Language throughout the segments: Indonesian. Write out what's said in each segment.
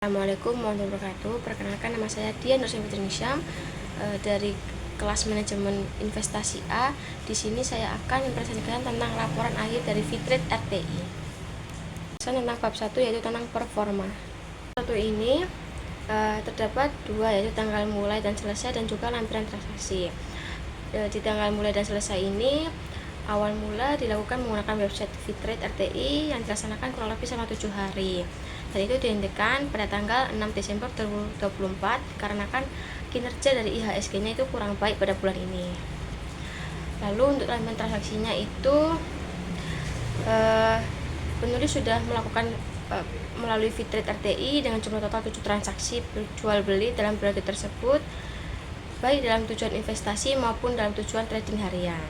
Assalamualaikum warahmatullahi wabarakatuh. Perkenalkan, nama saya Dian Nur Fitri Nisyam dari kelas manajemen investasi A. Di sini saya akan mempresentasikan tentang laporan akhir dari Fitrade RTI. Tentang bab 1 yaitu tentang performa. Satu ini terdapat dua, yaitu tanggal mulai dan selesai dan juga lampiran transaksi. Di tanggal mulai dan selesai ini awal mula dilakukan menggunakan website Fitrade RTI yang dilaksanakan kurang lebih selama 7 hari. Dan itu dihentikan pada tanggal 6 Desember 2024 karena kan kinerja dari IHSG-nya itu kurang baik pada bulan ini. Lalu untuk lampiran transaksinya itu penulis sudah melakukan melalui Fitrade RTI dengan jumlah total 7 transaksi jual beli dalam periode tersebut, baik dalam tujuan investasi maupun dalam tujuan trading harian.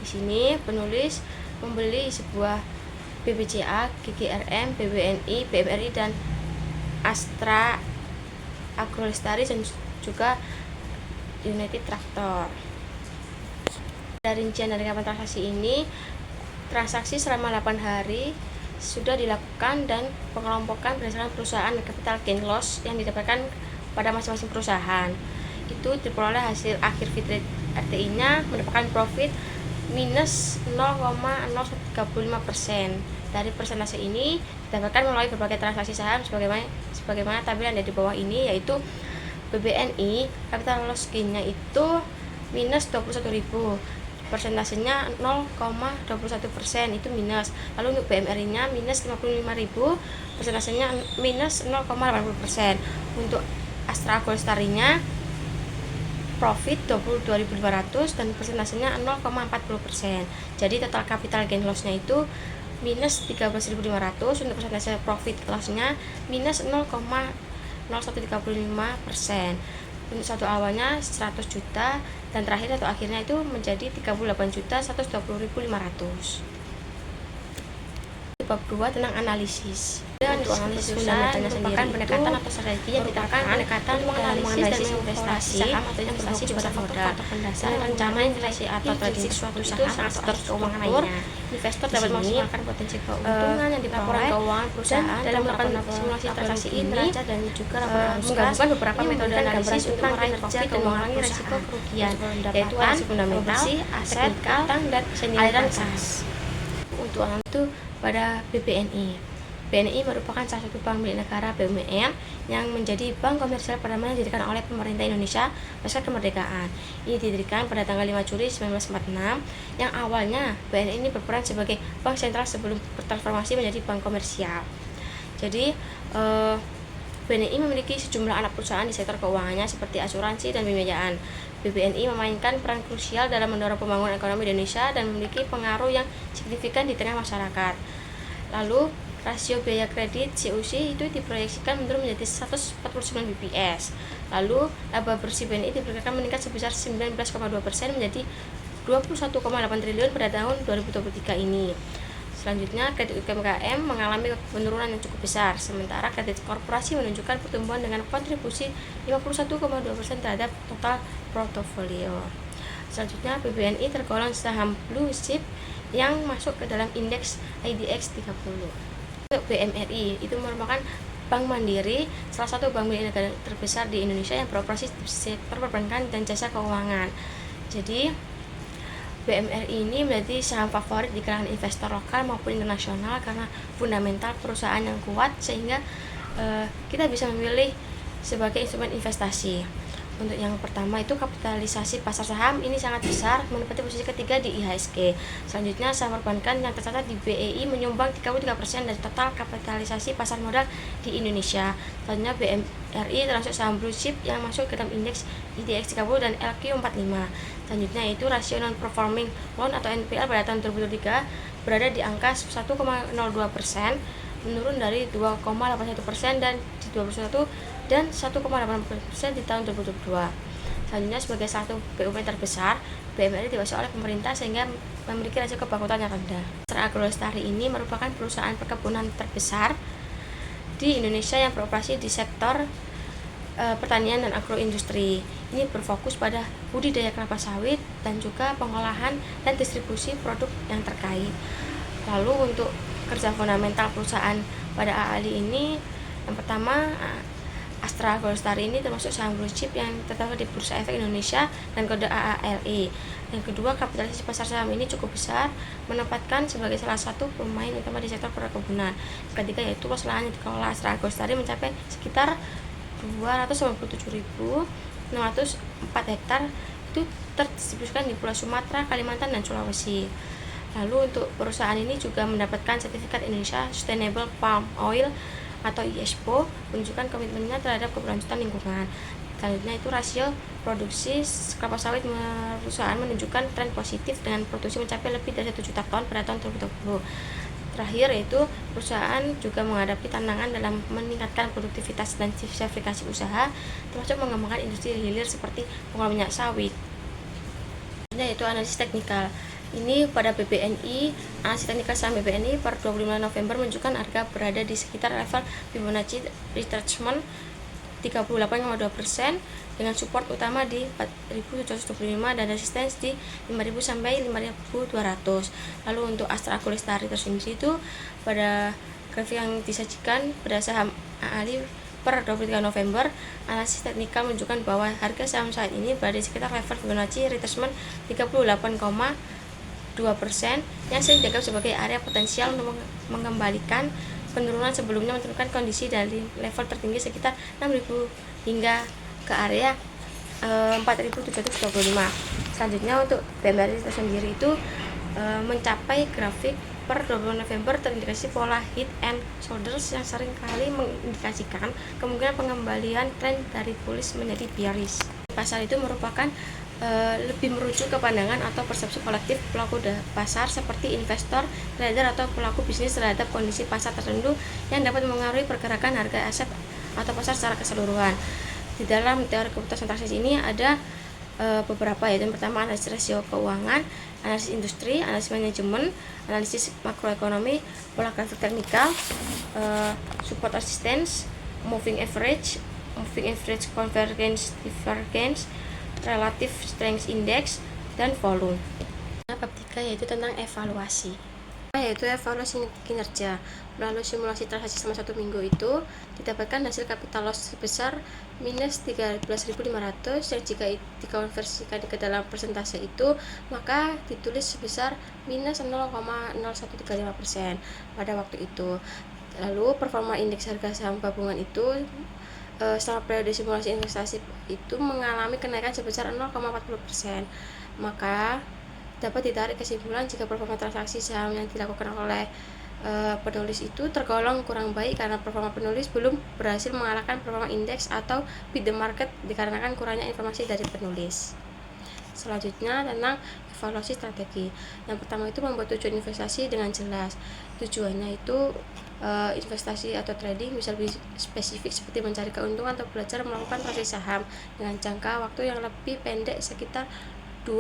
Di sini penulis membeli sebuah BBCA, GGRM, BBNI, BMRI, dan Astra Agrolestari dan juga United Tractor. Dari rincian dari lampiran transaksi ini, transaksi selama 8 hari sudah dilakukan dan pengelompokan berdasarkan perusahaan capital gain loss yang didapatkan pada masing-masing perusahaan. Itu diperoleh hasil akhir Fitrade RTI-nya mendapatkan profit minus 0,035%. Dari persentase ini didapatkan melalui berbagai transaksi saham sebagaimana tampilan di bawah ini, yaitu BBNI capital loss gain-nya itu minus 21.000, persentasenya 0,21%, itu minus. Lalu untuk BMRI-nya minus 55.000, persentasenya minus 0,80%. Untuk Astra Agrolestari-nya profit 22.500 dan persentasenya 0,40%. Jadi total capital gain loss-nya itu minus 13.500. Untuk persentase profit loss-nya minus 0,0135%. Untuk satu awalnya 100 juta dan terakhir atau akhirnya itu menjadi 38.120.500. Bab 2 tentang analisis. Untuk analisis fundamentalnya merupakan pendekatan atau strategi yang diterapkan pendekatan menganalisis dan investasi saham atau investasi di pasar modal dan rencana investasi atau trading suatu saham atau sektor keuangan lainnya. Investor dapat memaksimalkan potensi keuntungan yang diperoleh keuangan perusahaan dalam melakukan simulasi transaksi ini dan juga menggabungkan beberapa metode analisis untuk meraih profit dan mengurangi risiko kerugian, yaitu analisis fundamental, aset, utang, dan aliran kas. Untuk analisis itu pada BBNI. BNI merupakan salah satu bank milik negara BUMN yang menjadi bank komersial pertama yang didirikan oleh pemerintah Indonesia pasca kemerdekaan. Ini didirikan pada tanggal 5 Juli 1946, yang awalnya BNI ini berperan sebagai bank sentral sebelum bertransformasi menjadi bank komersial. Jadi BNI memiliki sejumlah anak perusahaan di sektor keuangannya seperti asuransi dan pembiayaan. BBNI memainkan peran krusial dalam mendorong pembangunan ekonomi Indonesia dan memiliki pengaruh yang signifikan di tengah masyarakat. Lalu rasio biaya kredit COC itu diproyeksikan menurun menjadi 149 bps. Lalu laba bersih BNI diperkirakan meningkat sebesar 19,2% menjadi 21,8 triliun pada tahun 2023 ini. Selanjutnya, kredit UMKM mengalami penurunan yang cukup besar, sementara kredit korporasi menunjukkan pertumbuhan dengan kontribusi 51,2% terhadap total portofolio. Selanjutnya, BBNI tergolong saham blue chip yang masuk ke dalam indeks IDX 30. Untuk BMRI, itu merupakan bank mandiri, salah satu bank milik negara terbesar di Indonesia yang beroperasi di sektor perbankan dan jasa keuangan. Jadi BMRI ini menjadi saham favorit di kalangan investor lokal maupun internasional karena fundamental perusahaan yang kuat sehingga kita bisa memilih sebagai instrumen investasi. Untuk yang pertama itu kapitalisasi pasar saham ini sangat besar, menempati posisi ketiga di IHSG. Selanjutnya saham perbankan yang tercatat di BEI menyumbang 33% dari total kapitalisasi pasar modal di Indonesia. Selanjutnya BMRI termasuk saham blue chip yang masuk ke dalam indeks IDX 30 dan LQ45. Selanjutnya itu rasio non performing loan atau NPL pada tahun 2023 berada di angka 1,02%, menurun dari 2,81% dan di 2021 dan 1,8% di tahun 2022. Selanjutnya, sebagai satu BUMN terbesar, BMRI dikuasai oleh pemerintah sehingga memiliki rasio kebangkrutan yang rendah. Astra Agrolestari ini merupakan perusahaan perkebunan terbesar di Indonesia yang beroperasi di sektor pertanian dan agroindustri. Ini berfokus pada budidaya kelapa sawit dan juga pengolahan dan distribusi produk yang terkait. Lalu untuk kerja fundamental perusahaan pada AALI ini Yang pertama, Astra Goldstar ini termasuk saham blue chip yang terdapat di Bursa Efek Indonesia dan kode AALE. Yang kedua, kapitalisasi pasar saham ini cukup besar, menempatkan sebagai salah satu pemain utama di sektor perkebunan. Ketiga yaitu luas lahan yang dikelola Astra Goldstar mencapai sekitar 297.604 hektar, itu terdistribusikan di Pulau Sumatera, Kalimantan, dan Sulawesi. Lalu untuk perusahaan ini juga mendapatkan sertifikat Indonesia Sustainable Palm Oil atau ISPO, menunjukkan komitmennya terhadap keberlanjutan lingkungan. Selanjutnya itu rasio produksi kelapa sawit perusahaan menunjukkan tren positif dengan produksi mencapai lebih dari 1 juta ton pada tahun 2020. Terakhir yaitu perusahaan juga menghadapi tantangan dalam meningkatkan produktivitas dan diversifikasi usaha, termasuk mengembangkan industri hilir seperti pengolahan minyak sawit. Yaitu analisis teknikal. Ini pada BBNI, analisis teknikal saham BBNI per 25 November menunjukkan harga berada di sekitar level Fibonacci retracement 38,2% dengan support utama di 4.725 dan resistance di 5.000 sampai 5.200. Lalu untuk Astra Goldstar tersendiri itu pada grafik yang disajikan pada saham AALI per 23 November, analisis teknikal menunjukkan bahwa harga saham saat ini berada di sekitar level Fibonacci retracement 38,2% yang sering dianggap sebagai area potensial untuk mengembalikan penurunan sebelumnya, menurunkan kondisi dari level tertinggi sekitar 6.000 hingga ke area 4.725. Selanjutnya untuk BMRI tersendiri itu mencapai grafik per 20 November terindikasi pola head and shoulders yang sering kali mengindikasikan kemungkinan pengembalian tren dari bullish menjadi bearish. Pasar itu merupakan lebih merujuk ke pandangan atau persepsi kolektif pelaku pasar seperti investor, trader, atau pelaku bisnis terhadap kondisi pasar tertentu yang dapat mengaruhi pergerakan harga aset atau pasar secara keseluruhan. Di dalam teori keputusan transaksi ini ada beberapa, yaitu yang pertama analisis rasio keuangan, analisis industri, analisis manajemen, analisis makroekonomi, pola grafik teknikal, support resistance, moving average convergence, divergence, relative strength index, dan volume. Bab 3 yaitu tentang evaluasi. Yaitu evaluasi kinerja. Melalui simulasi transaksi selama 1 minggu itu didapatkan hasil capital loss sebesar minus 13.500 yang jika dikonversikan ke dalam persentase itu maka ditulis sebesar minus 0,0135% pada waktu itu. Lalu performa indeks harga saham gabungan itu selama periode simulasi investasi itu mengalami kenaikan sebesar 0,40%. Maka dapat ditarik kesimpulan jika performa transaksi saham yang dilakukan oleh penulis itu tergolong kurang baik karena performa penulis belum berhasil mengalahkan performa indeks atau beat the market dikarenakan kurangnya informasi dari penulis. Selanjutnya tentang evaluasi strategi. Yang pertama itu membuat tujuan investasi dengan jelas. Tujuannya itu investasi atau trading bisa lebih spesifik seperti mencari keuntungan atau belajar melakukan transaksi saham dengan jangka waktu yang lebih pendek sekitar 2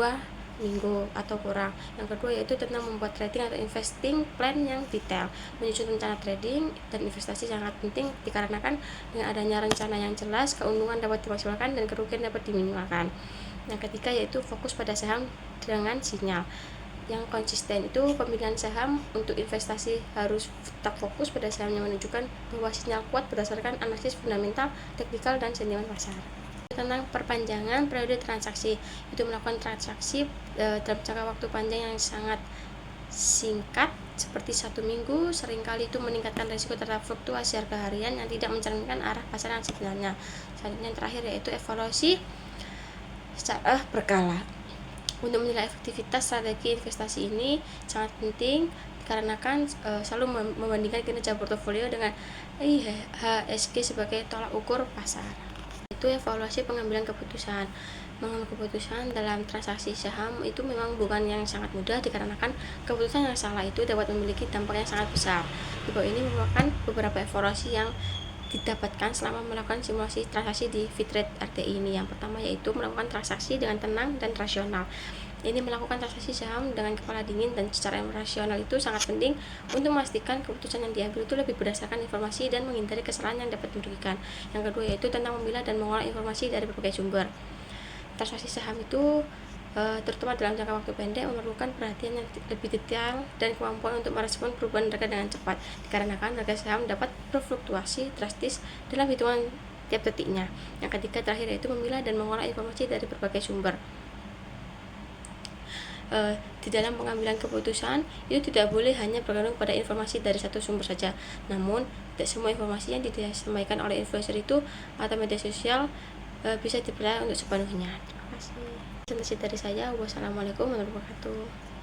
minggu atau kurang. Yang kedua yaitu tentang membuat trading atau investing plan yang detail. Menyusun rencana trading dan investasi sangat penting dikarenakan dengan adanya rencana yang jelas, keuntungan dapat dimaksimalkan dan kerugian dapat diminimalkan. Yang ketiga yaitu fokus pada saham dengan sinyal yang konsisten. Itu pemilihan saham untuk investasi harus tetap fokus pada saham yang menunjukkan bahwa sinyal kuat berdasarkan analisis fundamental, teknikal, dan sentimen pasar. Tentang perpanjangan periode transaksi, itu melakukan transaksi dalam jangka waktu panjang yang sangat singkat seperti 1 minggu seringkali itu meningkatkan risiko terhadap fluktuasi harga harian yang tidak mencerminkan arah pasar yang sebenarnya. Selanjutnya yang terakhir yaitu evaluasi secara berkala. Untuk menilai efektivitas strategi investasi ini sangat penting dikarenakan selalu membandingkan kinerja portofolio dengan IHSG sebagai tolak ukur pasar. Itu evaluasi pengambilan keputusan. Mengambil keputusan dalam transaksi saham itu memang bukan yang sangat mudah dikarenakan keputusan yang salah itu dapat memiliki dampak yang sangat besar. Di bawah ini merupakan beberapa evaluasi yang didapatkan selama melakukan simulasi transaksi di Fitrate RTI ini. Yang pertama yaitu melakukan transaksi dengan tenang dan rasional. Ini melakukan transaksi saham dengan kepala dingin dan secara rasional itu sangat penting untuk memastikan keputusan yang diambil itu lebih berdasarkan informasi dan menghindari kesalahan yang dapat merugikan. Yang kedua yaitu tentang memilah dan mengolah informasi dari berbagai sumber. Transaksi saham itu terutama dalam jangka waktu pendek, memerlukan perhatian yang lebih detail dan kemampuan untuk merespon perubahan harga dengan cepat, dikarenakan harga saham dapat berfluktuasi drastis dalam hitungan tiap detiknya. Yang ketiga terakhir yaitu memilah dan mengolah informasi dari berbagai sumber. Di dalam pengambilan keputusan itu tidak boleh hanya bergantung pada informasi dari satu sumber saja. Namun tidak semua informasi yang disampaikan oleh influencer itu atau media sosial bisa dipercaya untuk sepenuhnya. Terima kasih. Dari saya. Wassalamualaikum warahmatullahi wabarakatuh.